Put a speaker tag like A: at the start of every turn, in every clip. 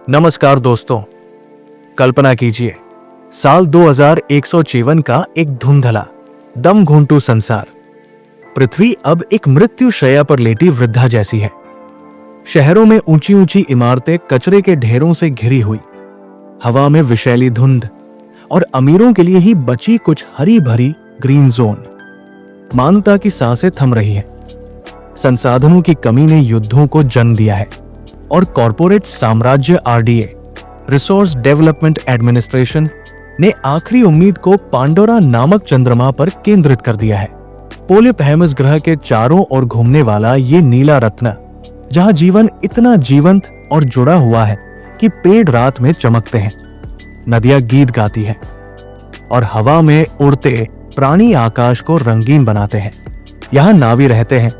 A: नमस्कार दोस्तों, कल्पना कीजिए साल 2154 का एक धुंधला दम घुंटू संसार। पृथ्वी अब एक मृत्यु शैया पर लेटी वृद्धा जैसी है। शहरों में ऊंची ऊंची इमारतें कचरे के ढेरों से घिरी हुई, हवा में विषैली धुंध और अमीरों के लिए ही बची कुछ हरी भरी ग्रीन जोन। मानवता की सांसें थम रही है। संसाधनों की कमी ने युद्धों को जन्म दिया है और कॉरपोरेट साम्राज्य RDA रिसोर्स डेवलपमेंट एडमिनिस्ट्रेशन ने आखिरी उम्मीद को पांडोरा नामक चंद्रमा पर केंद्रित कर दिया है। पोलिप हेमस ग्रह के चारों ओर घूमने वाला ये नीला रत्न, जहां जीवन इतना जीवंत और जुड़ा हुआ है कि पेड़ रात में चमकते हैं, नदियां गीत गाती हैं और हवा में उड़ते प्राणी आकाश को रंगीन बनाते हैं। यहां नावी रहते हैं,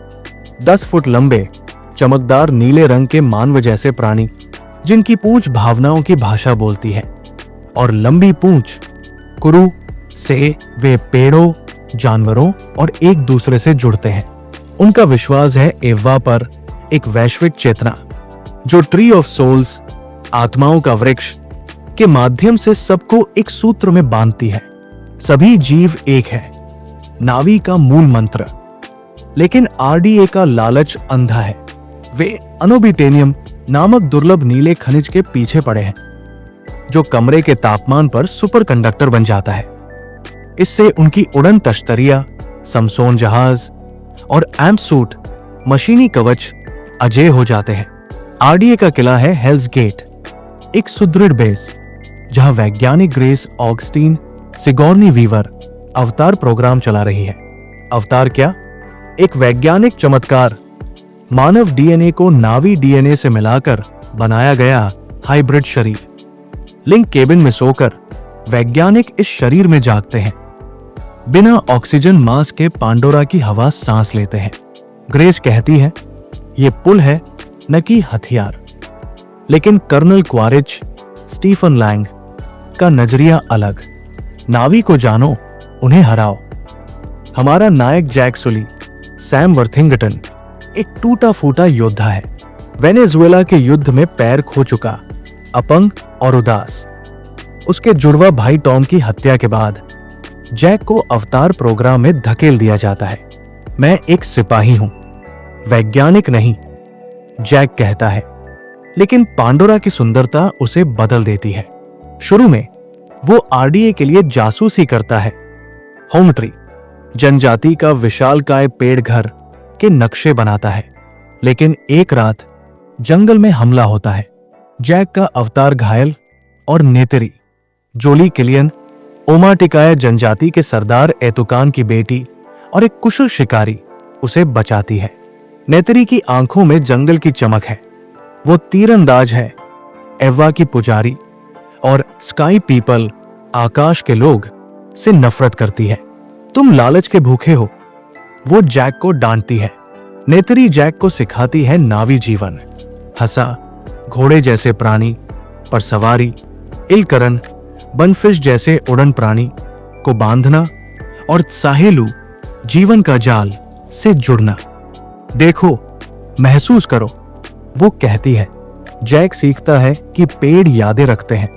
A: 10 फुट लंबे चमकदार नीले रंग के मानव जैसे प्राणी, जिनकी पूंछ भावनाओं की भाषा बोलती है और लंबी पूंछ कुरु से वे पेड़ों, जानवरों और एक दूसरे से जुड़ते हैं। उनका विश्वास है एव्वा पर एक वैश्विक चेतना जो ट्री ऑफ सोल्स, आत्माओं का वृक्ष के माध्यम से सबको एक सूत्र में बांधती है। सभी जीव एक है, नावी का मूल मंत्र। लेकिन RDA का लालच अंधा है। वे अनोबिटेनियम नामक दुर्लभ नीले खनिज के पीछे पड़े हैं, जो कमरे के तापमान पर सुपर कंडक्टर बन जाता है। इससे उनकी उड़न तश्तरिया, समसोन जहाज और एम्प सूट मशीनी कवच अजेय हो जाते हैं। RDA का किला है हेल्स गेट, एक सुदृढ़ बेस जहां वैज्ञानिक ग्रेस ऑगस्टीन सिगोर्नी वीवर अवतार प्रोग्राम चला रही है। अवतार क्या? एक वैज्ञानिक चमत्कार, मानव DNA को नावी DNA से मिलाकर बनाया गया हाइब्रिड शरीर। लिंक केबिन में सोकर वैज्ञानिक इस शरीर में जागते हैं। बिना ऑक्सीजन मास्क के पांडोरा की हवा सांस लेते हैं। ग्रेस कहती है, यह पुल है न कि हथियार। लेकिन कर्नल क्वारिच, स्टीफन लैंग का नजरिया अलग। नावी को जानो, उन्हें हराओ। हमारा नायक जैक सुली, सैम वर्थिंगटन, एक टूटा फूटा योद्धा है। वेनेजुएला के युद्ध में पैर खो चुका, अपंग और उदास। उसके जुड़वा भाई टॉम की हत्या के बाद जैक को अवतार प्रोग्राम में धकेल दिया जाता है। मैं एक सिपाही हूं, वैज्ञानिक नहीं, जैक कहता है। लेकिन पांडोरा की सुंदरता उसे बदल देती है। शुरू में वो RDA के लिए जासूसी करता है। होम ट्री, जनजाति का विशालकाय पेड़ घर के नक्शे बनाता है। लेकिन एक रात जंगल में हमला होता है। जैक का अवतार घायल और नेतरी, जोली किलियन, ओमाटिकाया जनजाति के सरदार एतुकान की बेटी और एक कुशल शिकारी, उसे बचाती है। नेतरी की आंखों में जंगल की चमक है। वो तीरंदाज है। एव्वा की पुजारी और स्काई पीपल, आकाश के लोग, से नफरत करती है। तुम लालच के भूखे हो, वो जैक को डांटती है। नेतरी जैक को सिखाती है नावी जीवन, हंसा, घोड़े जैसे प्राणी पर सवारी, इलकरन, बनफिश जैसे उड़न प्राणी को बांधना और साहेलू, जीवन का जाल से जुड़ना। देखो, महसूस करो, वो कहती है। जैक सीखता है कि पेड़ यादें रखते हैं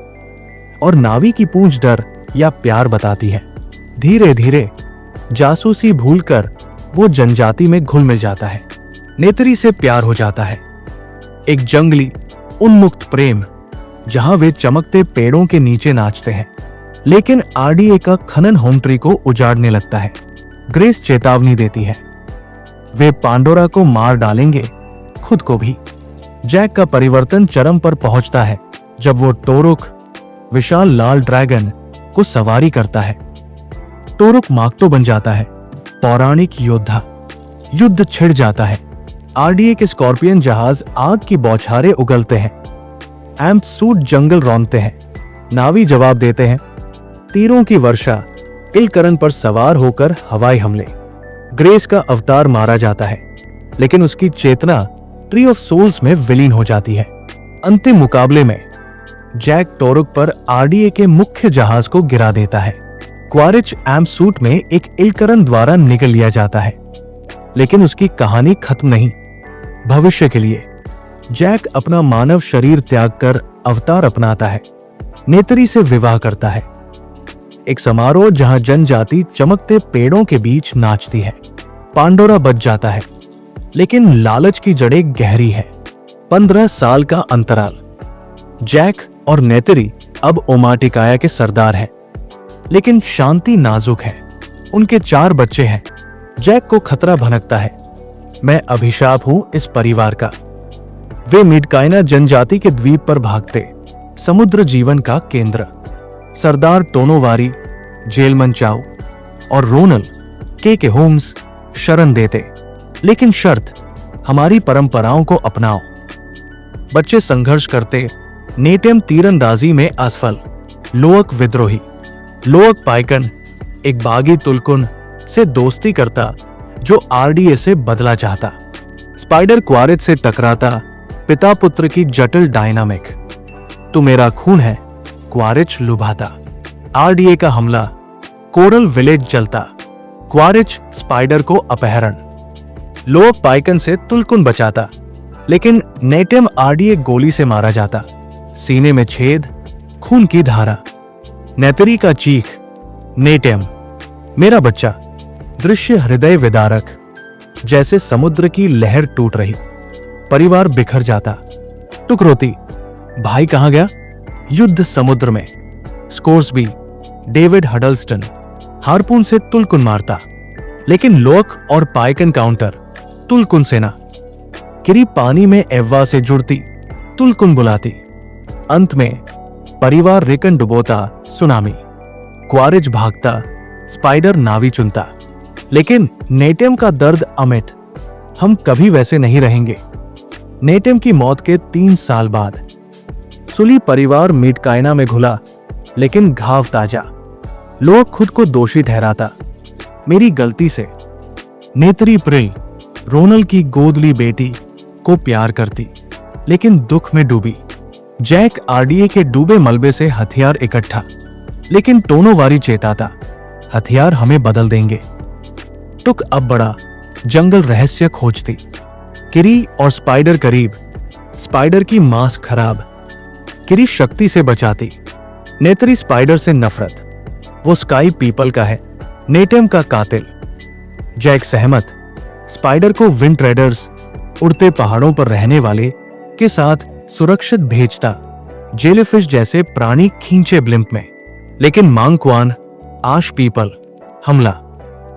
A: और नावी की पूंछ डर या प्यार बताती है। धीरे धीरे जासूसी भूलकर वो जनजाति में घुल मिल जाता है। नेतरी से प्यार हो जाता है, एक जंगली उन्मुक्त प्रेम जहां वे चमकते पेड़ों के नीचे नाचते हैं। लेकिन RDA का खनन होम ट्री को उजाड़ने लगता है। ग्रेस चेतावनी देती है, वे पांडोरा को मार डालेंगे, खुद को भी। जैक का परिवर्तन चरम पर पहुंचता है जब वो टोरुक, विशाल लाल ड्रैगन, को सवारी करता है। टोरुक माक्टो बन जाता है, पौराणिक योद्धा। युद्ध छिड़ जाता है। RDA के स्कॉर्पियन जहाज आग की बौछारें उगलते हैं। एम्प सूट जंगल रौंदते हैं। नावी जवाब देते हैं, तीरों की वर्षा, इलकरन पर सवार होकर हवाई हमले। ग्रेस का अवतार मारा जाता है, लेकिन उसकी चेतना ट्री ऑफ सोल्स में विलीन हो जाती है। अंतिम मुकाबले में जैक टोरुक पर RDA के मुख्य जहाज को गिरा देता है। क्वारिच एम्प सूट में एक इलकरन द्वारा निगल लिया जाता है। लेकिन उसकी कहानी खत्म नहीं। भविष्य के लिए जैक अपना मानव शरीर त्याग कर अवतार अपनाता है, नेत्री से विवाह करता है। एक समारोह जहां जनजाति चमकते पेड़ों के बीच नाचती है। पांडोरा बच जाता है, लेकिन लालच की जड़ें गहरी है। 15 साल का अंतराल। जैक और नेत्री अब ओमाटिकाया के सरदार हैं, लेकिन शांति नाजुक है। उनके 4 बच्चे हैं। जैक को खतरा भनकता है, मैं अभिशाप हूं इस परिवार का। वे मिडकाइना जनजाति के द्वीप पर भागते, समुद्र जीवन का केंद्र। सरदार टोनोवारी, जेलमन चाओ और रोनल के होम्स शरण देते, लेकिन शर्त, हमारी परंपराओं को अपनाओ। बच्चे संघर्ष करते, नेटेम तीरंदाजी में असफल, लोअक विद्रोही। लोअक पाइकन एक बागी तुलकुन से दोस्ती करता जो आरडीए से बदला चाहता। स्पाइडर क्वारिज से टकराता, पिता पुत्र की जटिल डायनामिक। तू मेरा खून है, क्वारिज लुभाता। आरडीए का हमला, कोरल विलेज जलता, क्वारिज स्पाइडर को अपहरण। लोअक पाइकन से तुलकुन बचाता, लेकिन नेटेम आरडीए गोली से मारा जाता, सीने में छेद, खून की धारा। नेतरी का चीख, नेटेम मेरा बच्चा। दृश्य हृदय विदारक, जैसे समुद्र की लहर टूट रही। परिवार बिखर जाता। टुकरोती, भाई कहां गया? युद्ध समुद्र में। स्कोर्सबी, डेविड हडल्स्टन हारपून से तुलकुन मारता, लेकिन लोअक और पाइकन काउंटर, तुलकुन सेना। किरी पानी में एव्वा से जुड़ती, तुलकुन बुलाती। अंत में परिवार रिकन डुबोता, सुनामी। क्वारिज भागता, स्पाइडर नावी चुनता। लेकिन नेटेम का दर्द अमिट। हम कभी वैसे नहीं रहेंगे। नेटेम की मौत के 3 साल बाद सुली परिवार मिडकाइना में घुला, लेकिन घाव ताजा। लोग खुद को दोषी ठहराता, मेरी गलती से। नेत्री प्रिल रोनल की गोदली बेटी को प्यार करती, लेकिन दुख में डूबी। जैक आरडीए के डूबे मलबे से हथियार इकट्ठा, लेकिन टोनोवारी चेताता, हथियार हमें बदल देंगे। टुक अब बड़ा, जंगल रहस्य खोजती। किरी और स्पाइडर करीब, स्पाइडर की मांस खराब। किरी शक्ति से बचाती, नेत्री स्पाइडर से नफरत। वो स्काई पीपल का है, नेटेम का कातिल। जैक सहमत, स्पाइडर को विंड रेडर्स, उड़ते पहाड़ों पर रहने वाले के साथ सुरक्षित भेजता, जेलीफिश जैसे प्राणी खींचे ब्लिम्प में। लेकिन मांगक्वान, आश पीपल, हमला।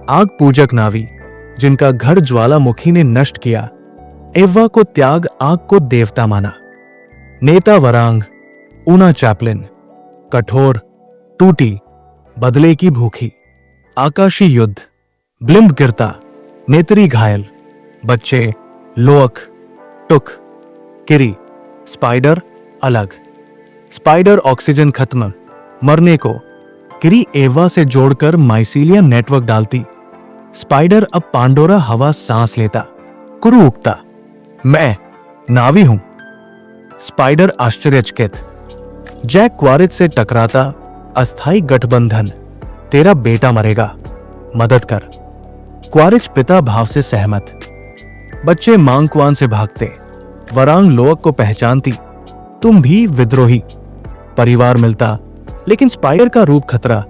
A: आग पूजक नावी, जिनका घर ज्वालामुखी ने नष्ट किया, एव्वा को त्याग आग को देवता माना। नेता वरांग, ऊना चैपलिन, कठोर, टूटी, बदले की भूखी। आकाशी युद्ध, ब्लिम्ब गिरता, नेत्री घायल। बच्चे, लोअक, टुक, किरी, स्पाइडर अलग। स्पाइडर ऑक्सीजन खत्म, मरने को। किरी एवा से जोड़कर माइसीलिया नेटवर्क डालती। स्पाइडर अब पांडोरा हवा सांस लेता। कुरु उगता, मैं नावी हूं। स्पाइडर आश्चर्यचकित। जैक क्वारिज से टकराता, अस्थाई गठबंधन, तेरा बेटा मरेगा, मदद कर। क्वारिज पिता भाव से सहमत। बच्चे मांगक्वान से भागते। वरांग लोअक को पहचानती, तुम भी विद्रोही। परिवार मिलता, लेकिन स्पाइडर का रूप खतरा,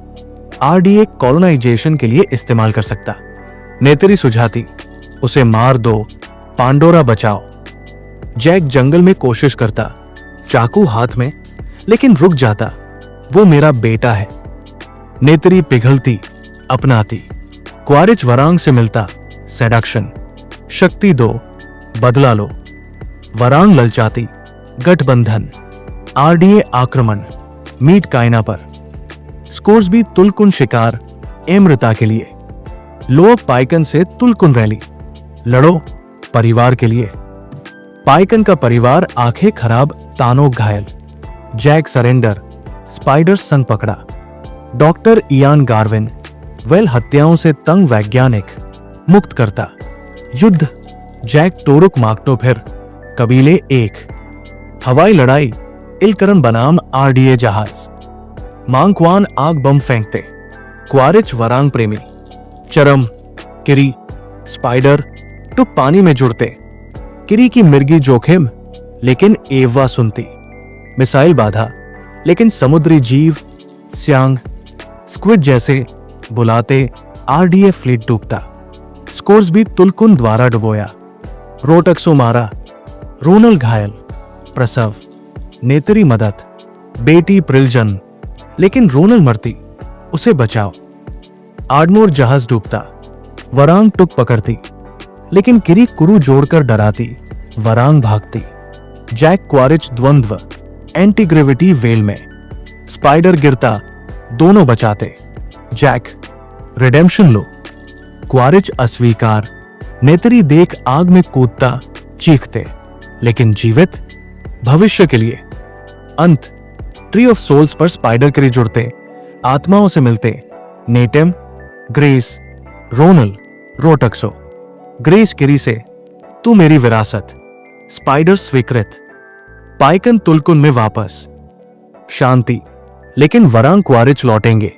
A: आरडीए कॉलोनाइजेशन के लिए इस्तेमाल कर सकता। नेत्री सुझाती, उसे मार दो, पांडोरा बचाओ। जैक जंगल में कोशिश करता, चाकू हाथ में, लेकिन रुक जाता, वो मेरा बेटा है। नेत्री पिघलती, अपनाती। क्वारिज वरांग से मिलता, सेडक्शन, शक्ति दो, बदला लो। वरांग ललचाती, गठबंधन, आरडीए आक्रमण, मिडकाइना पर। स्कोर्सबी तुलकुन शिकार, एमृता के लिए। लोअक पाइकन से तुलकुन रैली, लड़ो परिवार के लिए। पाइकन का परिवार आंखें खराब, तानों घायल। जैक सरेंडर, स्पाइडर संग पकड़ा। डॉक्टर इयान गार्विन, वेल हत्याओं से तंग वैज्ञानिक, मुक्त करता। युद्ध, जैक टोरुक मार्क्टो फिर, कबीले एक। हवाई लड़ाई, इलकरन बनाम आरडीए जहाज। मांगक्वान आग बम फेंकते। क्वारिज वरांग प्रेमी। चरम, किरी, स्पाइडर, टुक पानी में जुड़ते। किरी की मिर्गी जोखिम, लेकिन एवा सुनती। मिसाइल बाधा, लेकिन समुद्री जीव स्यांग, स्क्विड जैसे बुलाते आरडीएफ फ्लीट डूबता। स्कोर्स भी तुलकुन द्वारा डुबोया। रोटक्सो मारा, रोनल घायल, प्रसव, नेतरी मदद, बेटी प्रिलजन, लेकिन रोनल मरती, उसे बचाओ। आडमोर जहाज डूबता, वरांग टुक पकड़ती, लेकिन किरी कुरु जोड़कर डराती, वरांग भागती। जैक क्वारिच द्वंद्व, एंटी ग्रेविटी वेल में, स्पाइडर गिरता, दोनों बचाते। जैक रिडेम्पशन लो, क्वारिच अस्वीकार, नेतरी देख आग में कूदता, चीखते, लेकिन जीवित, भविष्य के लिए। अंत ट्री ऑफ सोल्स पर स्पाइडर किरी जुड़ते, आत्माओं से मिलते। नेटेम, ग्रेस, रोनल, रोटक्सो। ग्रेस किरी से, तू मेरी विरासत। स्पाइडर स्वीकृत। पाइकन तुलकुन में वापस। शांति, लेकिन वरांग क्वारिच लौटेंगे।